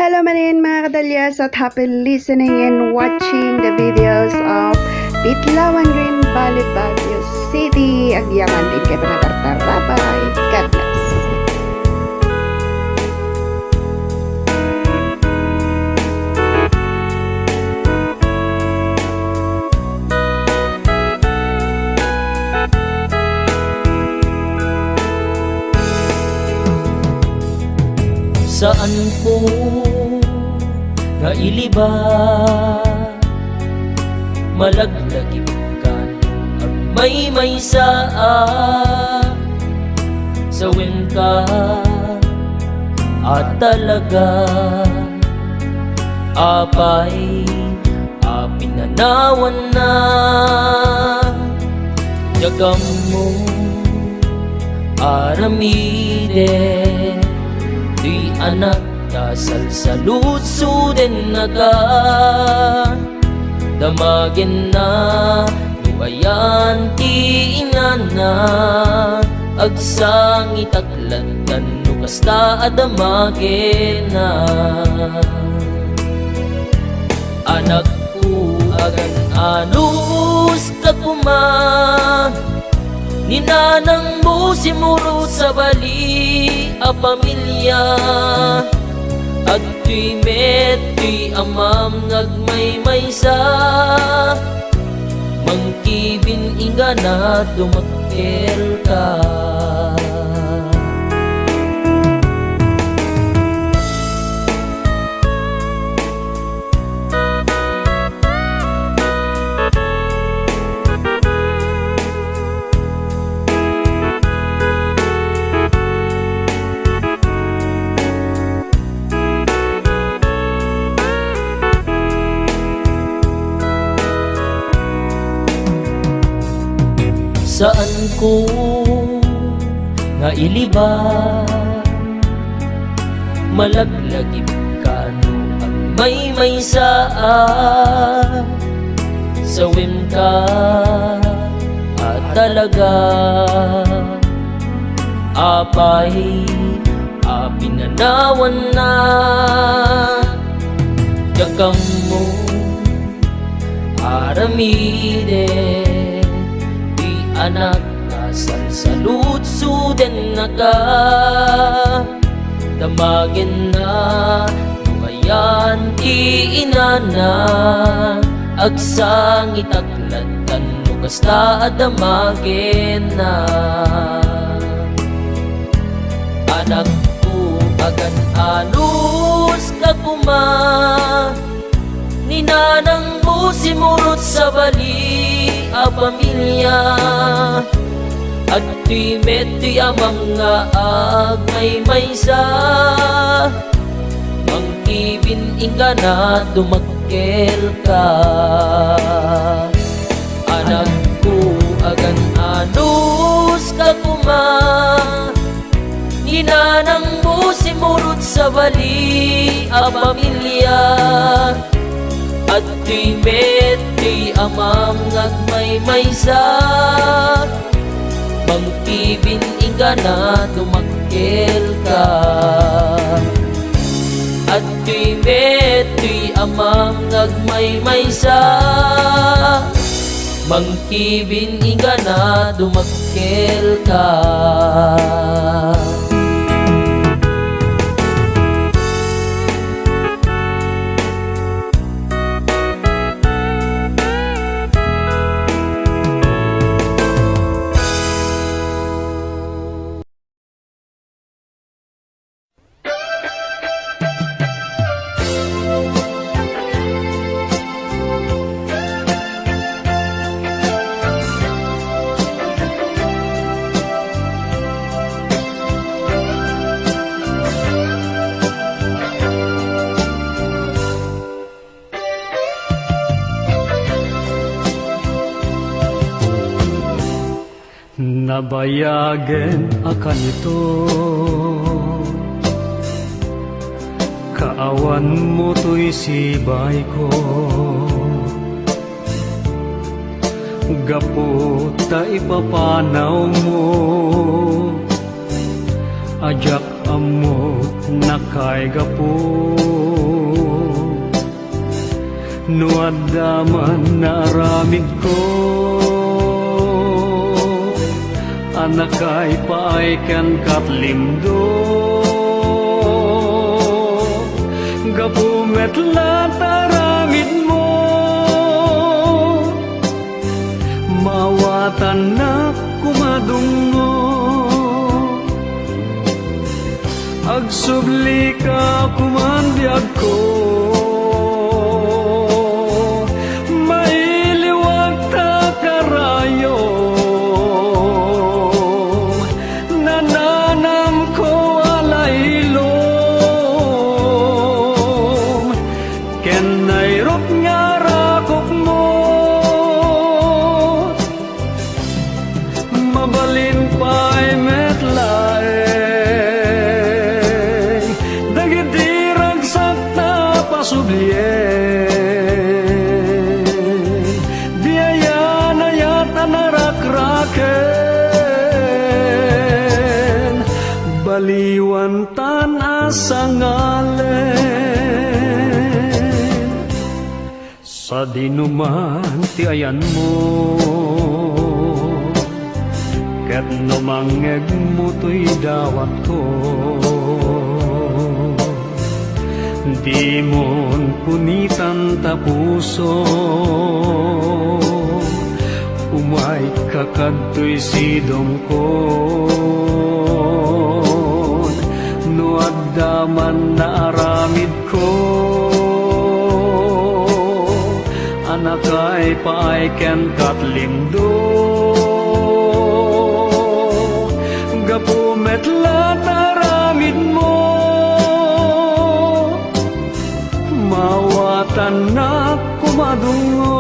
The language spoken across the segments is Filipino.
Hello manin mga kadalyas at happy listening and watching the videos of Bitlawan Green Valley, Baguio City. Agyaman din kayo panatartarabay. God bless. Saan po kailiba malaglagip ka at may saan sawin ka at talaga apay pinanawan na jagam mo aramide di anak dasal sa lutso din naga damagin na luwayan ti inana agsang itaklantan no kasta adamagin na anak ko agan anus kakuma ninanang mo simuro sa bali a pamilya at tuy met tuy amam nagmaymaysa mangkibin inga na dumakkel ka saan ko nga iliba malaglagip ka no ang may saan sawin ka at talaga apay pinanawan na jagam mo aramide anak kasal sa lutso din naga damagin na lumayan ti inana agsang itaklatan no kasta adamagin na anak ko agan anus kakuma ninanang mo simurot sa bali a pamilya at tuy met tuy amang nga agmaymaysa mangkibin inga na dumakkel ka anak ko agan anus kakuma ninanang mo simurot sa bali a pamilya at tuy met tuy amam nagmaymaysa mangkibin inga na dumakkel ka at tuy met tuy amam nagmaymaysa mangkibin inga na dumakkel ka. Nabayagan akan ito kaawan mo to'y sibay ko gapo ta ipapanaw mo ajak amot nakay gapo Nuadaman na aramid ko, anak ay paaikan katlimdo. Gapumet lat aramid mo, mawatan na kumadungo. Agsubli ka kumandiag ko, mailiwag ta karayo. Nananam ko alailom, ken nairot nga rakop mo. Mabalin pa'y metlae, dagidirag sakta pasublien. Diaya na yata narakraken, baliwan tan asangalen. Sa dinuman ti ayan mo, ket numangeg mo to'y dawat ko. Di mon punitan tapuso, umay kakadto'y sidong ko. Nuaddaman na aramid ko, anak ay paaiken katlimdo. Gapumet lat aramid mo, mawatan na kumadungo.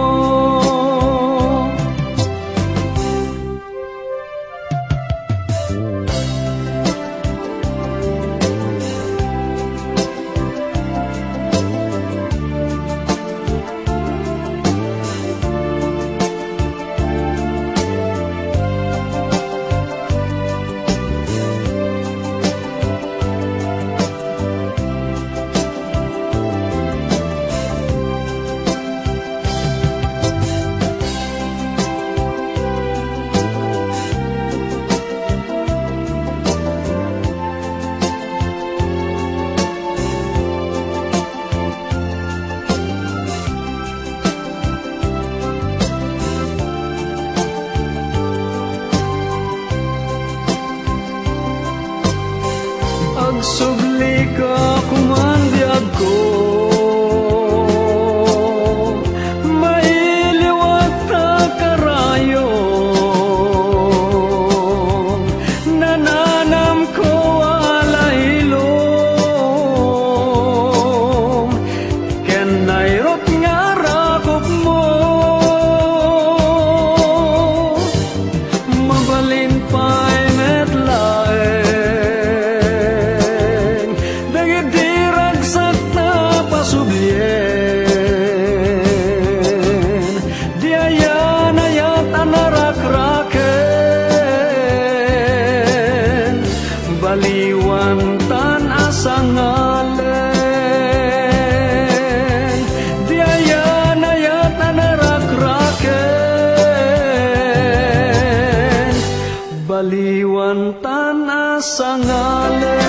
Agsubli ka kumandiag ko, mailiwag ta karayo. Nananam ko alailom, ken nairot nga rakop mo. Mabalin pa'y metlae, sublien. Diaya na yata narakraken, baliwan tan asangalen. Diaya na yata narakraken, baliwan tan asangalen.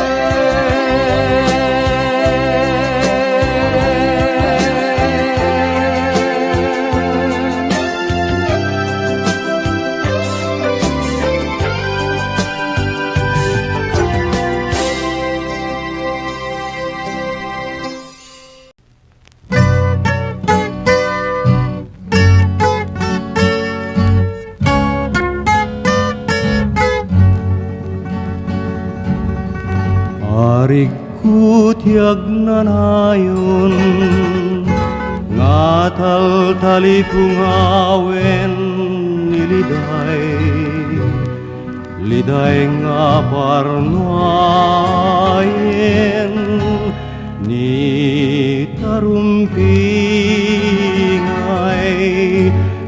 Arig ku tiag nanayon, ngatal tali pungawen niliday, liday nga parnayen ni tarumpingay,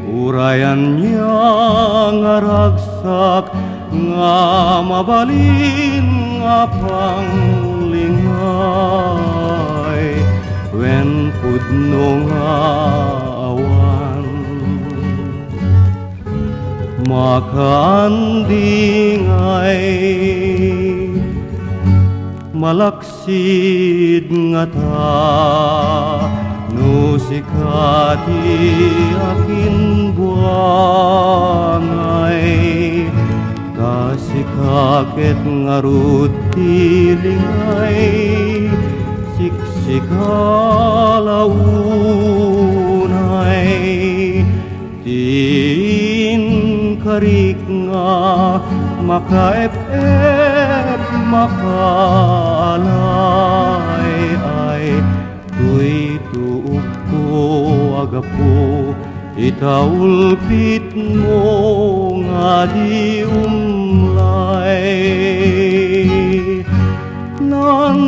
urayan niya nga ragsak nga mabalin nga panglingay, wen pudno nga makaandingay malaksid nga ta no sikati akin buangay kasikaket nga rutilingay siksikalaunay tin karik nga makaep-ep makalay ay tuy tuog ko agapo itaulpit mo nga di umlay nan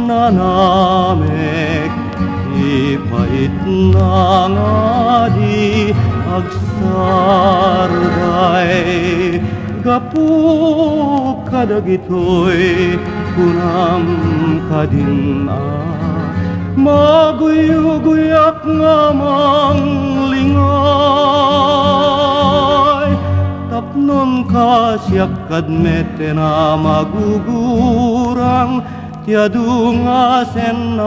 nanamek ipait na nga di agsarday gapu kadagitoy kunam kadin maguyuguyak nga manglingay tapnon kasyak kadmete na magugurang tiadu nga senay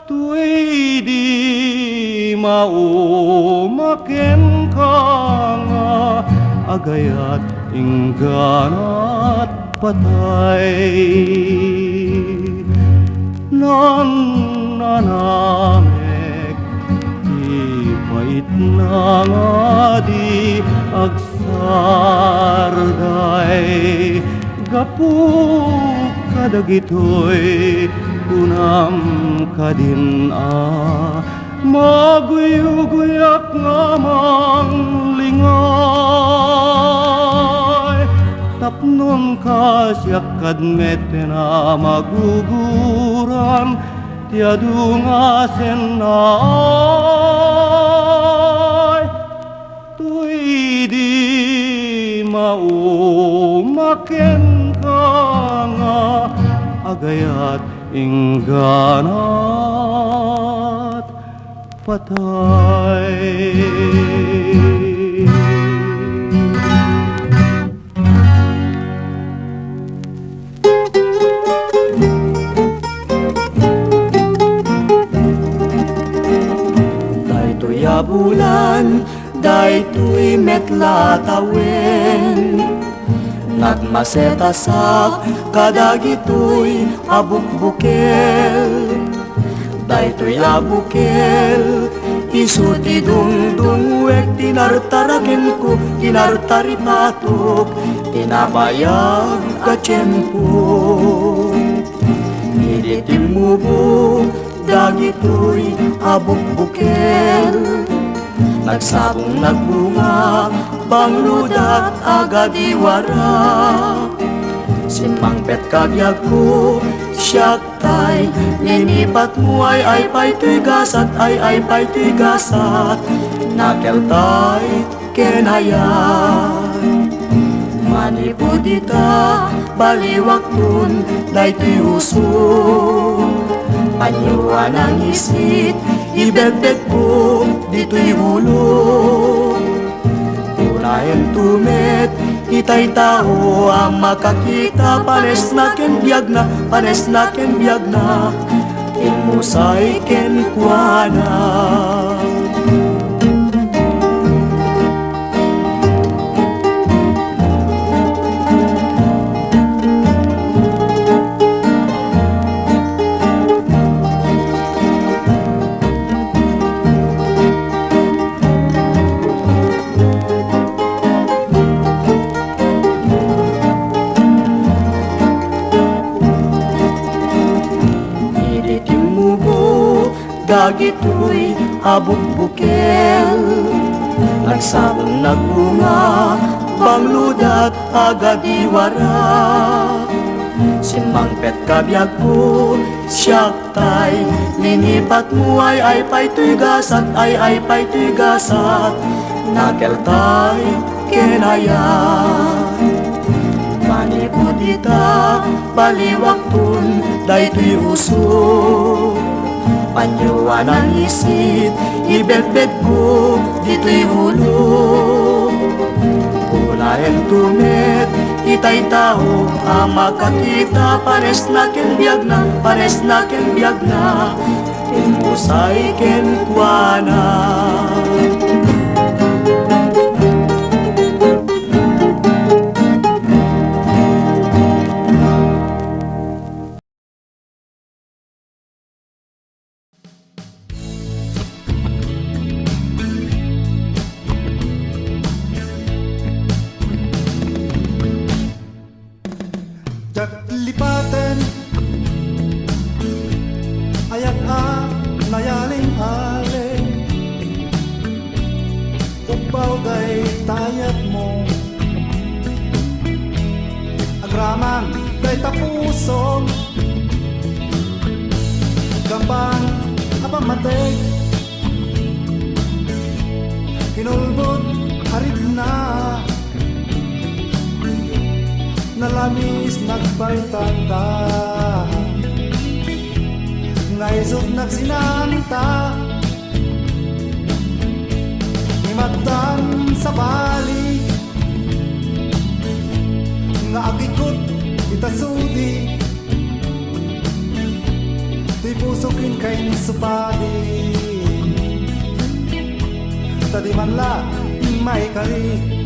tuy di maumaken ka nga agayat ingganat patay nan nanamek ipait na nga di agsarday gapu kadagitoy kunam kadin maguyuguyak nga manglingay tapnon kasyak kadmete na maguguran tiadu nga senay tuy di maumaken ka nga agayat ingganat patay. Bulan, daytoy metla tawen nagmaseta sa kadagitoy abukbukel daytoy abukel isuti dungdungwek tinartaraken ko tinartari patok tinabayag ka tiyempo nilitimubo dagitoy abukbukel nagsabong nagbunga bangludat agad iwara simpangpet kagyag ko siyak tay linipat mo ay pa'y tigasat ay pa'y tigasat nakeltay kenayat manipudita baliwaktun daytoy uso panyuan ang isit ibebek ko dito'y ulo unayan tumet itay tao ang makakita panes na ken biyag na ilmusay ken kuana dagitoy abukbukel nagsabong nagbunga bangludat agad iwara simpangpet kabyag ko siyak tay linipat mo ay pa'y tigasat ay pa'y tigasat nakeltay kenayat manipudita baliwaktun daytoy uso panyuan ang isit, ibedbed ko dito'y ulo. Ulayan tumet, itay tao, ang makakita, pares na ken biyag na, pares na ken biyag na, timusay ken kuana. Lipatan ayat nayaling-aling, upaw day tayat mo, agraman day tapusong, gambang apamatig, kinulbod harit na, nalamis nagbaitanda, ngaisog nagsinanta, imatan sa bali, nga agikot itasudi, di pusukin kain supadi, tadi man la may kari,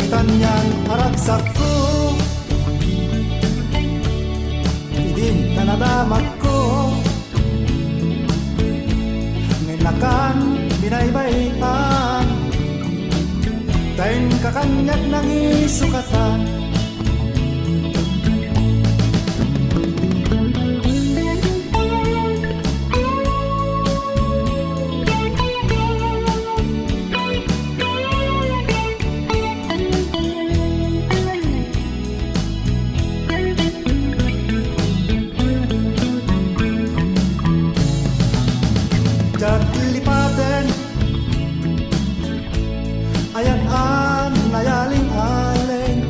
tanyan aragsak ko, idin tanadamak ko, nginakan binaybayan, tayin kakanyag ng isukatan. Lipatan ayan nayaling-aling,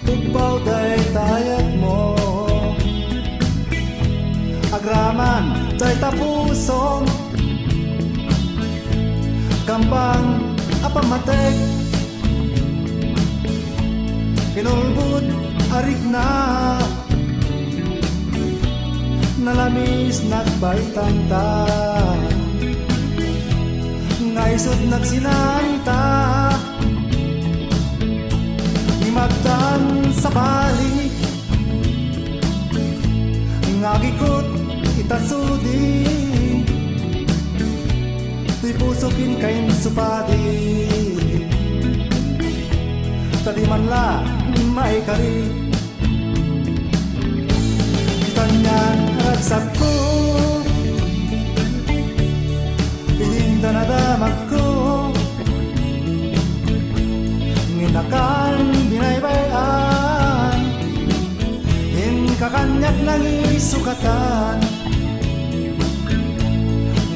upaw day tayat mo, agraman day tapusong, kambang apamatek, kinulbud arik na, nalamis nagbaitanta, ngaisod nagsinanta, imagdan sa bali, ngagikot itasudi, di pusukin kain supadi, tadi man la may kari, tanyan ragsak ko, pininda na damag ko, nginakan binaybayan, kakanyak ng isukatan,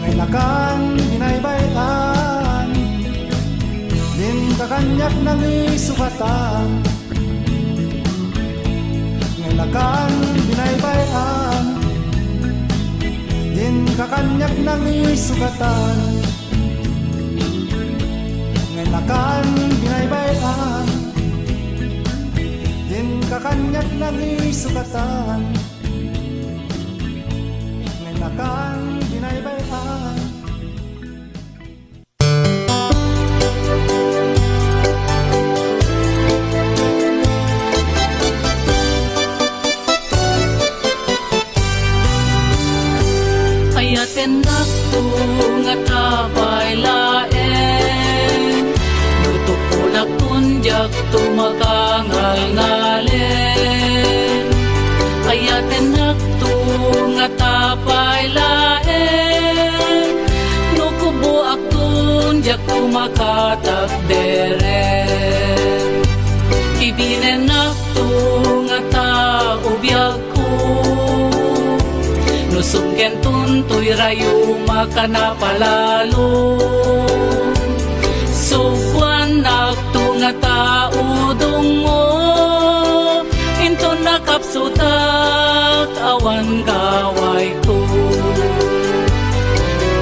nginakan binaybayan, kakanyak ng isukatan, nginakan binaybayan, kakanyak ng isukatan, nginakan binaybayan, kakanyak ng isukatan, nginakan binaybayan. Ayaten nakto nga tabay laeng, nutupulak tunjak tumakangal-ngalen. Ayaten nakto nga tabay laeng, nukubuak tunjak tumakatagderen. Ibinen nakto nga taubiyag ko, nusungken tuntoy rayo makanapalalo. Sukwan nakto nga taudong mo, into nak makapsutak awan gaway ko.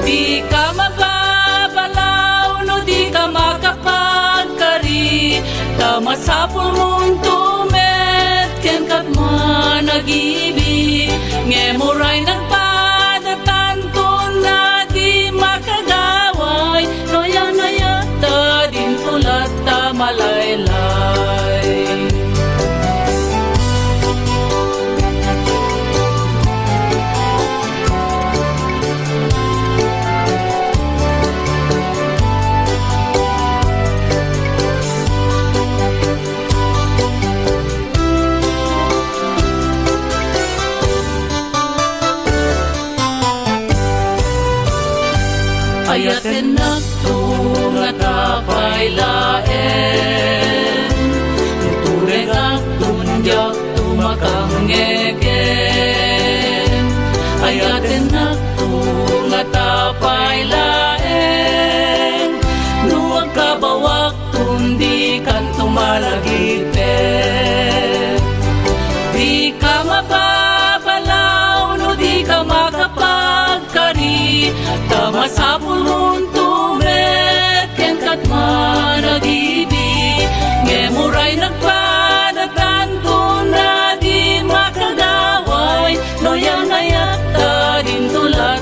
Di ka mababalaw no di ka makapagkari, tamasapol mong tumet ken kat manag-ibig. Ngemuray nagpadatanto na di makagaway, noya-nayata din tulat ta malaylay. Ayaten nagtungat apay laen, nutureng agtunjak tumakang ngegen. Ayaten nagtungat apay laen, nuwag kabawak tundi kan tumalagiten. Di ka mababalaw no di ka makapagkari, tamasapul mong tumet ken kat manag-ibig. Ngemuray nagpadatanto na di makagaway, noya-nayata din tulat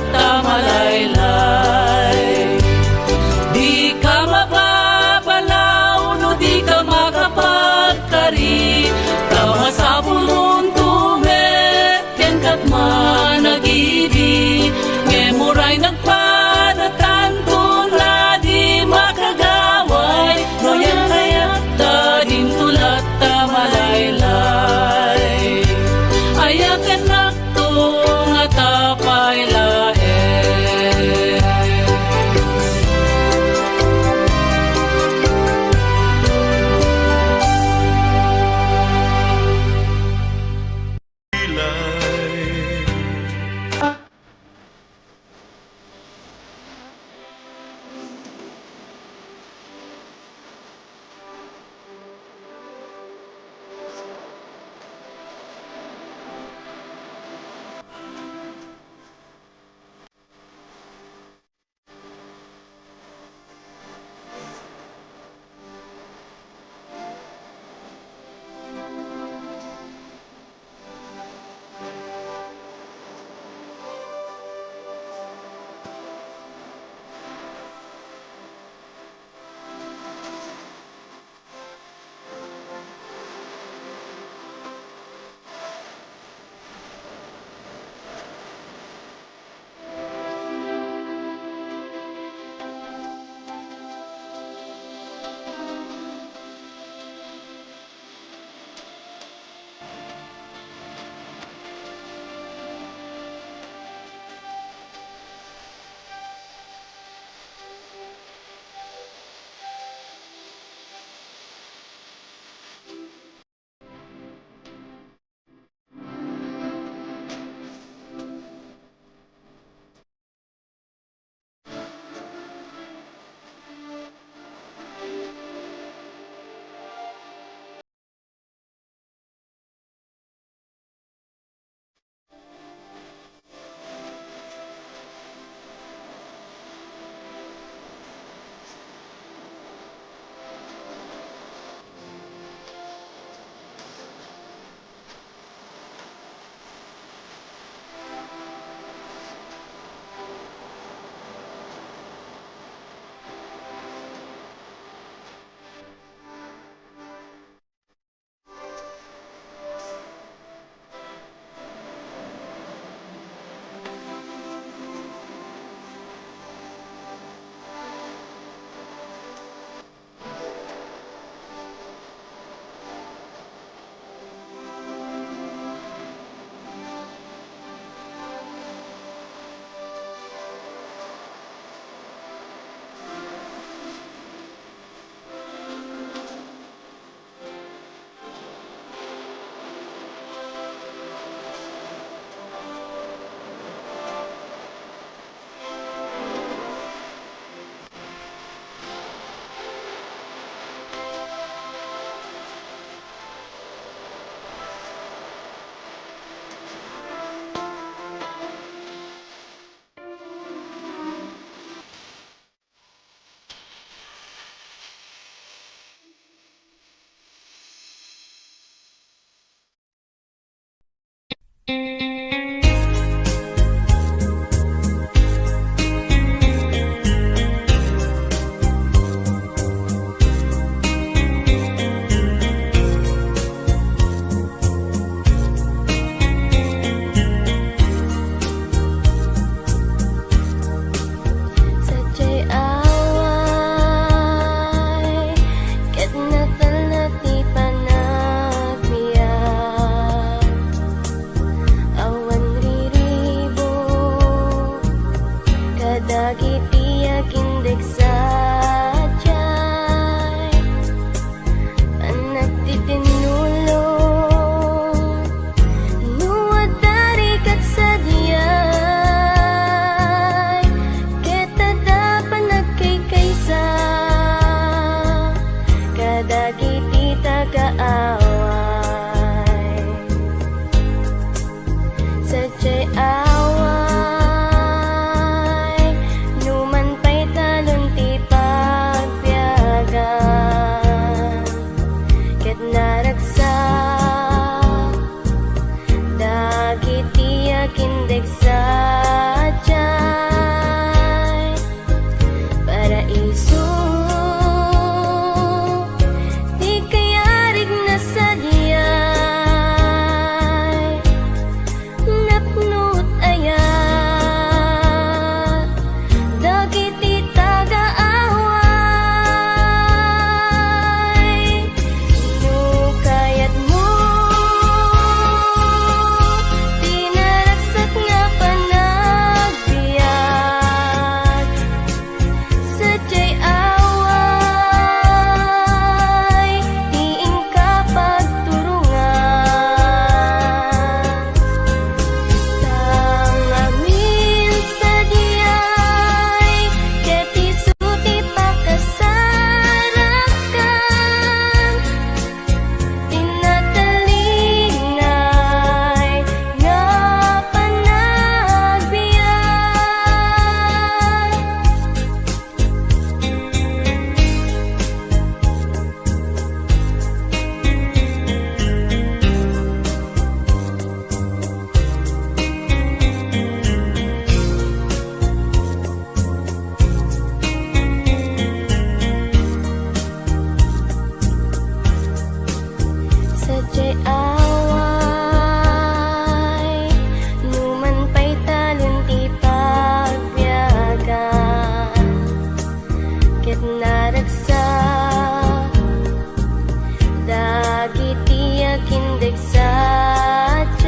Sadya'y away, numan pa'y talon ti pagbiyagan. Ket naragsak, dagiti agindeg sadyay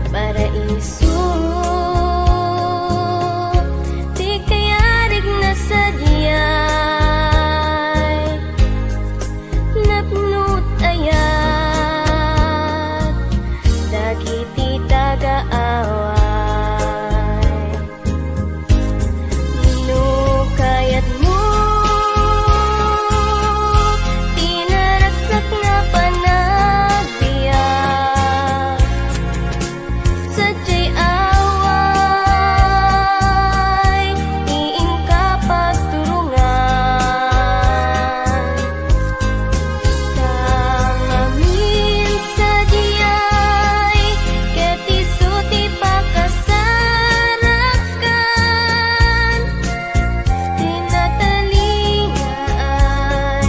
paraiso. Ti kayarig na sadyay napnut ayat dagiti tagaaway. No kayat mo tinaragsak nga panagbiyak, sadya'y away iing kapagturungan. Tangamin sadyay ket isu ti pakasarakan. Tinatalinga ay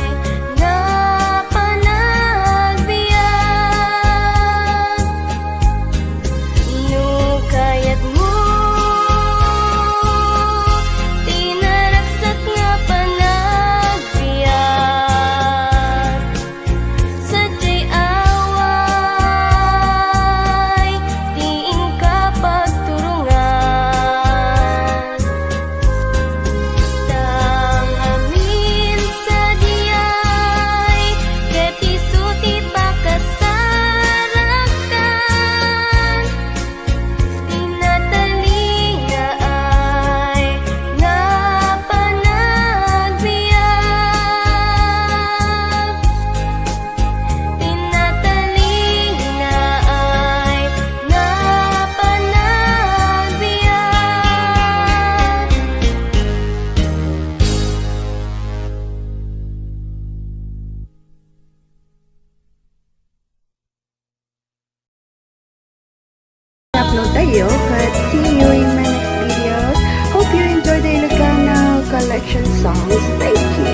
napanagbiyak. No kayat mo tinaragsak nga panagbiyak, sadya'y away tiing kapagturungan. Tangamin sadyay ket isu ti pakasarakan. Tinatalinga ay napanagbiyak. Tinatalinga ay napanagbiyak. upload tayo. But see you in my next videos. Hope you enjoy the Ilocano collection songs